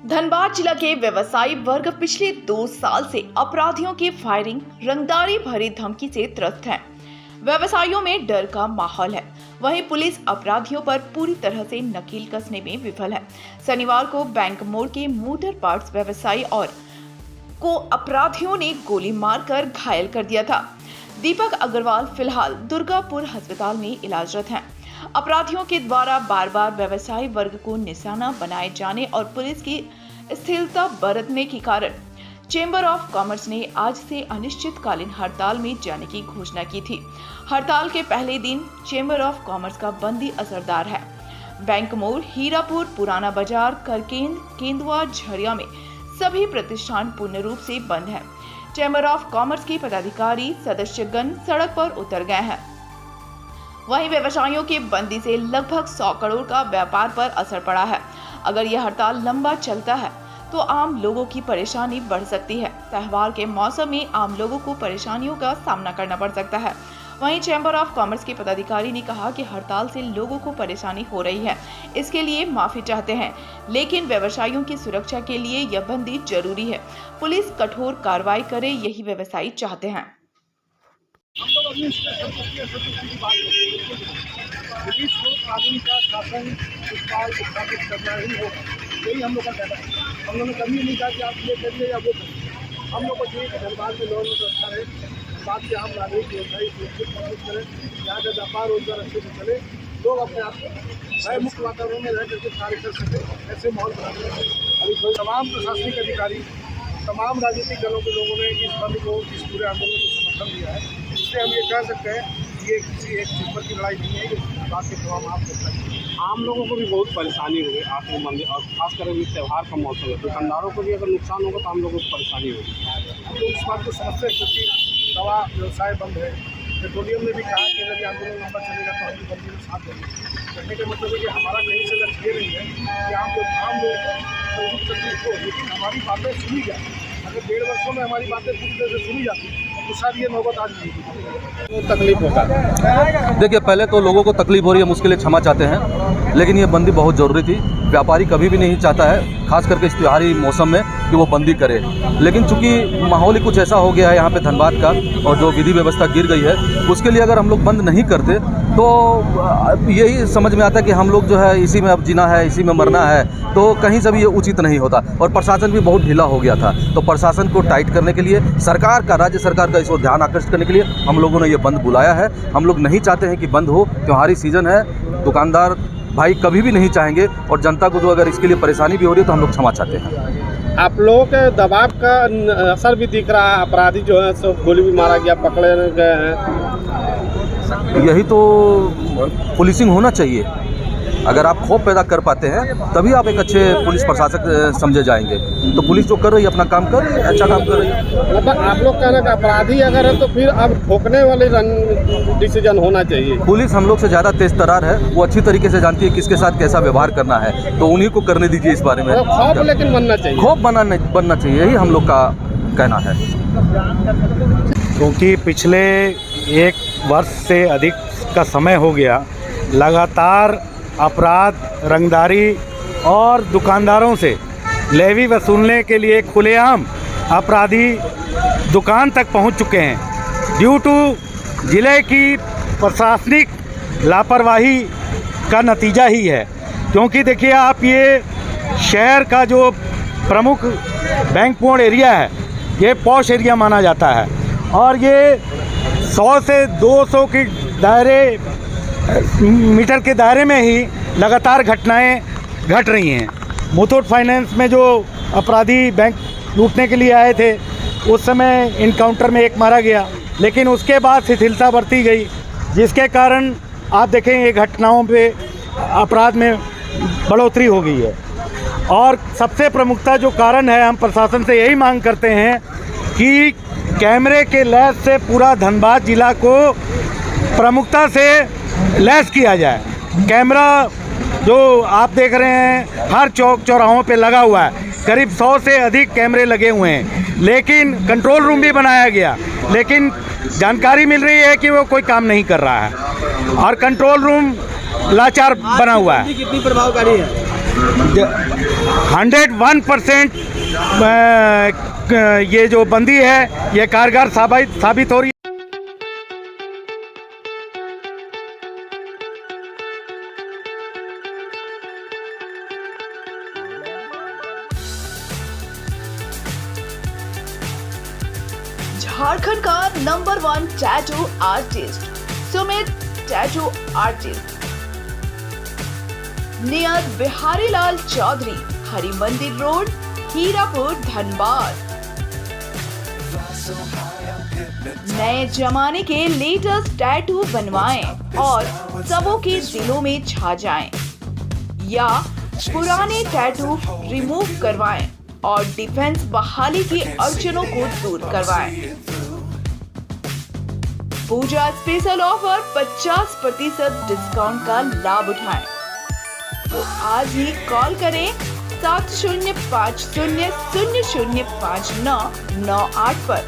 धनबाद जिला के व्यवसायी वर्ग पिछले 2 साल से अपराधियों की फायरिंग, रंगदारी भरी धमकी से त्रस्त है। व्यवसायियों में डर का माहौल है। वहीं पुलिस अपराधियों पर पूरी तरह से नकेल कसने में विफल है। शनिवार को बैंक मोड़ के मोटर पार्ट्स व्यवसायी और को अपराधियों ने गोली मारकर घायल कर दिया था। दीपक अग्रवाल फिलहाल दुर्गापुर अस्पताल में इलाजरत हैं। अपराधियों के द्वारा बार बार व्यवसायी वर्ग को निशाना बनाए जाने और पुलिस की स्थिरता बरतने के कारण चेंबर ऑफ कॉमर्स ने आज से अनिश्चितकालीन हड़ताल में जाने की घोषणा की थी। हड़ताल के पहले दिन चेंबर ऑफ कॉमर्स का बंदी असरदार है। बैंक मोड़, हीरापुर, पुराना बाजार, करकेंद, केंदुआ, झरिया में सभी प्रतिष्ठान पूर्ण रूप से बंद है। चेंबर ऑफ कॉमर्स के पदाधिकारी सदस्यगण सड़क पर उतर गए हैं। वहीं व्यवसायियों के बंदी से लगभग 100 करोड़ का व्यापार पर असर पड़ा है। अगर यह हड़ताल लंबा चलता है तो आम लोगों की परेशानी बढ़ सकती है। त्योहार के मौसम में आम लोगों को परेशानियों का सामना करना पड़ सकता है। वहीं चैम्बर ऑफ कॉमर्स के पदाधिकारी ने कहा कि हड़ताल से लोगों को परेशानी हो रही है, इसके लिए माफी चाहते हैं, लेकिन व्यवसायियों की सुरक्षा के लिए यह बंदी जरूरी है। पुलिस कठोर कार्रवाई करे, यही व्यवसायी चाहते हैं। हम लोग अभी संतुष्टि की बात करते हैं। पुलिस को कानून का शासन स्थापित करना ही होगा, यही हम लोग का कहना है। हम लोगों ने कभी नहीं कहा कि आप ये करिए या वो करिए। हम लोग को चाहिए कि धनबाद में लोन व्यवस्था रहे, बात के आम नागरिक व्यवसायी सुरक्षित महसूस करें, यहाँ का व्यापार रोजगार अच्छे से चले, लोग अपने आप को भय मुक्त वातावरण में रह करके कार्य कर सकें, ऐसे माहौल बनाते हैं। अभी तमाम प्रशासनिक अधिकारी, तमाम राजनीतिक दलों के लोगों ने इस बंद को, इस पूरे आंदोलन को समर्थन दिया है। इससे हम ये कह सकते हैं कि ये किसी एक चेंबर की लड़ाई नहीं है, ये बात के तमाम आप सकते हैं। आम लोगों को भी बहुत परेशानी हुई आखिर मंदिर, और खासकर अभी त्यौहार का मौसम है, दुकानदारों को भी अगर नुकसान होगा तो हम लोगों को परेशानी होगी। हम लोग इस बात को समझते हैं क्योंकि दवा व्यवसाय बंद है। पेट्रोलियम ने भी कहा कि अगर ये आंदोलन लंबा चलेगा तो हम बंदी में साथ देंगे। कहने का मतलब है कि हमारा कहीं से लक्ष्य ये नहीं है कि आम लोगों को तकलीफ हो, लेकिन हमारी बातें सुनी जाए। अगर 1.5 वर्षों में हमारी बातें पूरी तरह से सुनी जाती तो शायद ये नौबत आज नहीं होती। तो तकलीफ होगा। देखिए, पहले तो लोगों को तकलीफ हो रही है, उसके लिए क्षमा चाहते हैं, लेकिन ये बंदी बहुत ज़रूरी थी। व्यापारी कभी भी नहीं चाहता है, खास करके इस त्योहारी मौसम में, कि वो बंदी करे। लेकिन चूंकि माहौल ही कुछ ऐसा हो गया है यहाँ पे धनबाद का, और जो विधि व्यवस्था गिर गई है, उसके लिए अगर हम लोग बंद नहीं करते तो यही समझ में आता है कि हम लोग जो है इसी में अब जीना है, इसी में मरना है, तो कहीं से भी ये उचित नहीं होता। और प्रशासन भी बहुत ढीला हो गया था, तो प्रशासन को टाइट करने के लिए सरकार का, राज्य सरकार का इस ओर ध्यान आकर्षित करने के लिए हम लोगों ने ये बंद बुलाया है। हम लोग नहीं चाहते हैं कि बंद हो, त्योहारी सीजन है, दुकानदार भाई कभी भी नहीं चाहेंगे, और जनता को जो अगर इसके लिए परेशानी भी हो रही है तो हम लोग क्षमा चाहते हैं। आप लोगों के दबाव का असर भी दिख रहा है, अपराधी जो है सब गोली भी मारा गया, पकड़े गए हैं। यही तो पुलिसिंग होना चाहिए। अगर आप खौफ पैदा कर पाते हैं तभी आप एक अच्छे पुलिस प्रशासक समझे जाएंगे। तो पुलिस जो कर रही है अपना काम कर रही है, अच्छा काम कर रही है। मतलब आप लोग कहना कि अपराधी अगर है तो फिर अब ठोकने वाले डिसीजन होना चाहिए। पुलिस हम लोग से ज़्यादा तेज तर्रार है, वो अच्छी तरीके से जानती है किसके साथ कैसा व्यवहार करना है, तो उन्हीं को करने दीजिए इस बारे में। खौफ लेकिन बनना चाहिए, खौफ बनना चाहिए, यही हम लोग का कहना है। क्योंकि पिछले 1 वर्ष से अधिक का समय हो गया, लगातार अपराध, रंगदारी और दुकानदारों से लेवी वसूलने के लिए खुलेआम अपराधी दुकान तक पहुंच चुके हैं। ड्यू टू ज़िले की प्रशासनिक लापरवाही का नतीजा ही है। क्योंकि देखिए आप, ये शहर का जो प्रमुख बैंक मोड़ एरिया है, ये पॉश एरिया माना जाता है, और ये 100 से 200 के मीटर के दायरे में ही लगातार घटनाएं घट रही हैं। मुथूट फाइनेंस में जो अपराधी बैंक लूटने के लिए आए थे, उस समय इनकाउंटर में एक मारा गया, लेकिन उसके बाद शिथिलता बरती गई, जिसके कारण आप देखें ये घटनाओं पे अपराध में बढ़ोतरी हो गई है। और सबसे प्रमुखता जो कारण है, हम प्रशासन से यही मांग करते हैं कि कैमरे के लैस से पूरा धनबाद जिला को प्रमुखता से लैस किया जाए। कैमरा जो आप देख रहे हैं हर चौक चौराहों पे लगा हुआ है, करीब 100 से अधिक कैमरे लगे हुए हैं, लेकिन कंट्रोल रूम भी बनाया गया, लेकिन जानकारी मिल रही है कि वो कोई काम नहीं कर रहा है, और कंट्रोल रूम लाचार बना हुआ है। कितनी प्रभावकारी है? 101% ये जो बंदी है ये कारगर साबित हो रही है। झारखंड का number 1 tattoo artist Sumit tattoo artist near Bihari Lal Chaudhary, Hari Mandir road, Hirapur, Dhanbad. नए जमाने के लेटेस्ट टैटू बनवाएं और सबों के दिलों में छा जाएं, या पुराने टैटू रिमूव करवाएं और डिफेंस बहाली की अड़चनों को दूर करवाएं। पूजा स्पेशल ऑफर 50% डिस्काउंट का लाभ उठाएं। तो आज ही कॉल करें 7050005998 पर।